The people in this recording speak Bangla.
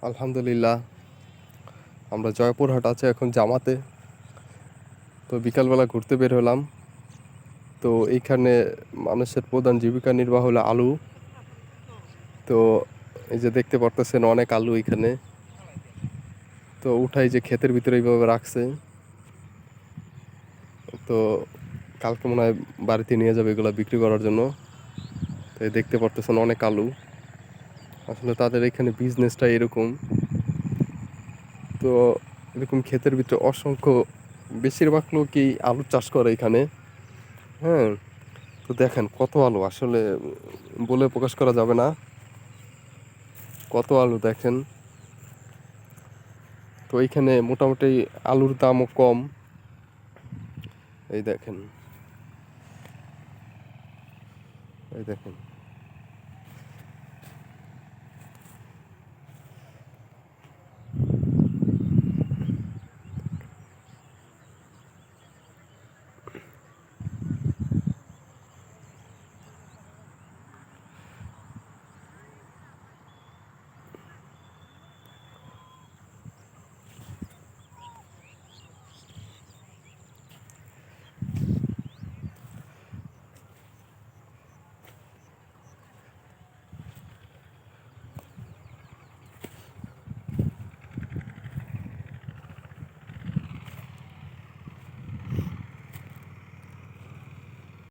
আলহামদুলিল্লাহ, আমরা জয়পুরহাট আছে এখন জামাতে। তো বিকালবেলা ঘুরতে বের হলাম। তো এইখানে মানুষের প্রধান জীবিকা নির্বাহ হলো আলু। তো এই যে দেখতে পারতেছেন অনেক আলু এখানে। তো উঠাই যে ক্ষেতের ভিতরে এইভাবে রাখছে। তো কালকে মনে হয় বাড়িতে নিয়ে যাবে এগুলা বিক্রি করার জন্য। তো এই দেখতে পারতেছেন অনেক আলু। আসলে তাদের এখানে বিজনেসটা এরকম। তো এরকম ক্ষেতের ভিতরে অসংখ্য, বেশিরভাগ লোকই আলু চাষ করে এখানে। হ্যাঁ, তো দেখেন কত আলু, আসলে বলে প্রকাশ করা যাবে না, কত আলু দেখেন। তো এইখানে মোটামুটি আলুর দামও কম। এই দেখেন, এই দেখেন।